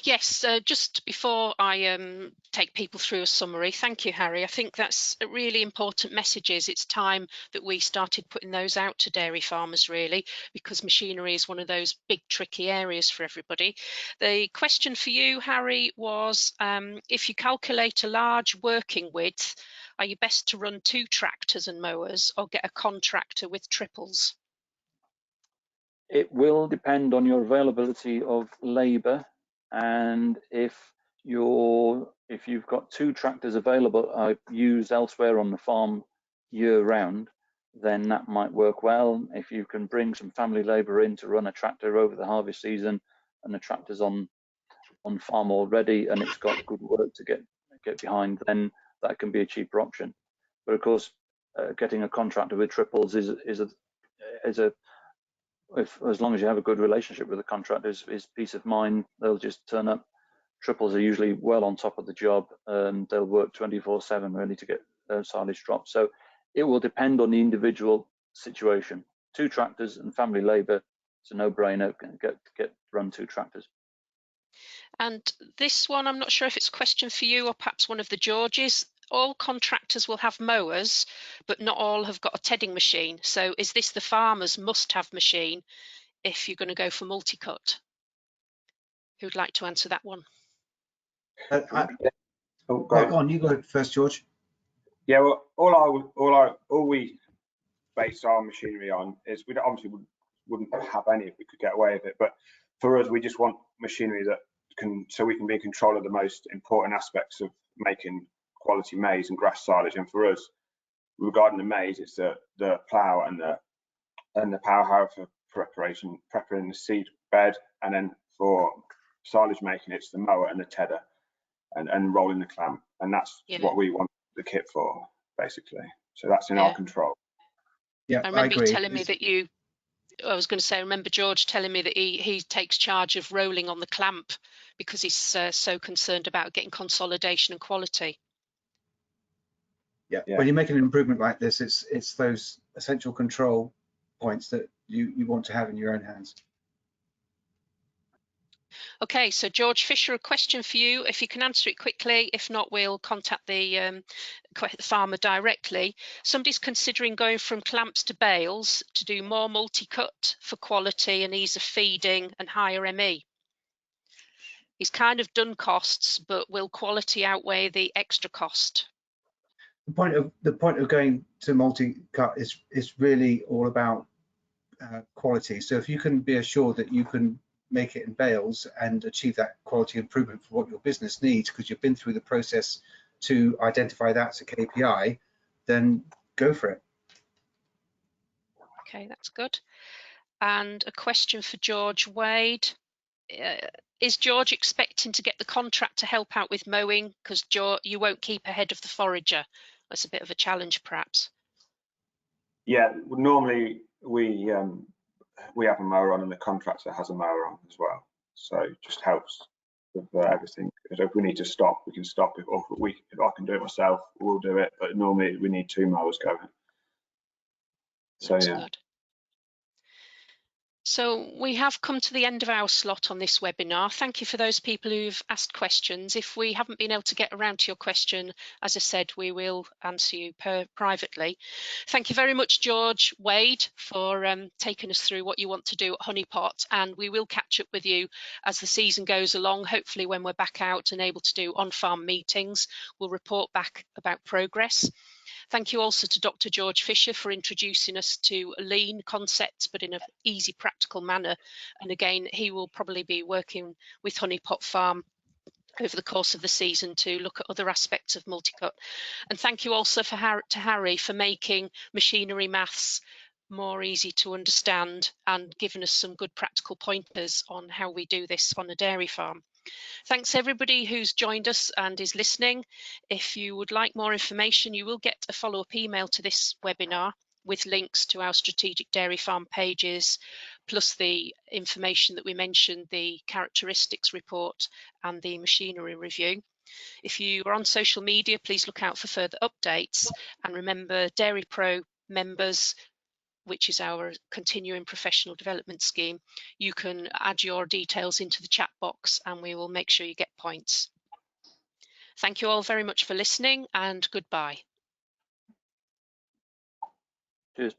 Yes, just before I take people through a summary, thank you, Harry. I think that's a really important messages. It's time that we started putting those out to dairy farmers, really, because machinery is one of those big tricky areas for everybody. The question for you, Harry, was if you calculate a large working width, are you best to run 2 tractors and mowers or get a contractor with triples? It will depend on your availability of labour, and if you've got 2 tractors available used elsewhere on the farm year round, then that might work well. If you can bring some family labour in to run a tractor over the harvest season, and the tractor's on farm already and it's got good work to get behind, then that can be a cheaper option. But of course, getting a contractor with triples is as long as you have a good relationship with the contractors, is peace of mind. They'll just turn up. Triples are usually well on top of the job, and they'll work 24/7 really to get silage dropped. So it will depend on the individual situation. 2 tractors and family labour, it's a no-brainer. Get run 2 tractors. And this one, I'm not sure if it's a question for you or perhaps one of the Georges. All contractors will have mowers, but not all have got a tedding machine. So is this the farmer's must-have machine if you're going to go for multi-cut? Who'd like to answer that one? Go on, you go first, George. Yeah, well, all we base our machinery on is we obviously wouldn't have any if we could get away with it. But for us, we just want machinery that so we can be in control of the most important aspects of making quality maize and grass silage. And for us, regarding the maize, it's the plough and the power harrow for preparing the seed bed, and then for silage making, it's the mower and the tedder and rolling the clamp, and that's what we want the kit for, basically. So that's in our control. Yeah, I remember agree. you telling me that I was going to say, I remember George telling me that he takes charge of rolling on the clamp because he's so concerned about getting consolidation and quality. Yeah. When you make an improvement like this, it's those essential control points that you want to have in your own hands. Okay, so George Fisher, a question for you. If you can answer it quickly, if not, we'll contact the farmer directly. Somebody's considering going from clamps to bales to do more multi-cut for quality and ease of feeding and higher ME. He's kind of done costs, but will quality outweigh the extra cost? The point of going to multi-cut is really all about quality. So if you can be assured that you can make it in bales and achieve that quality improvement for what your business needs, because you've been through the process to identify that as a KPI, then go for it. Okay, that's good. And a question for George Wade. Is George expecting to get the contract to help out with mowing? Because you won't keep ahead of the forager. That's a bit of a challenge, perhaps. Yeah, normally we have a mower on, and the contractor has a mower on as well. So it just helps with everything. If we need to stop, we can stop. If I can do it myself, we'll do it. But normally we need 2 mowers going. So that's good. So we have come to the end of our slot on this webinar. Thank you for those people who've asked questions. If we haven't been able to get around to your question, as I said, we will answer you privately. Thank you very much, George Wade, for taking us through what you want to do at Honeypot, and we will catch up with you as the season goes along. Hopefully when we're back out and able to do on-farm meetings, we'll report back about progress. Thank you also to Dr. George Fisher for introducing us to lean concepts, but in an easy, practical manner. And again, he will probably be working with Honeypot Farm over the course of the season to look at other aspects of multi-cut. And thank you also to Harry for making machinery maths more easy to understand and giving us some good practical pointers on how we do this on a dairy farm. Thanks everybody who's joined us and is listening. If you would like more information, you will get a follow-up email to this webinar with links to our strategic dairy farm pages, plus the information that we mentioned, the characteristics report and the machinery review. If you are on social media, please look out for further updates. And remember, Dairy Pro members which is our continuing professional development scheme, you can add your details into the chat box and we will make sure you get points. Thank you all very much for listening, and goodbye. Cheers.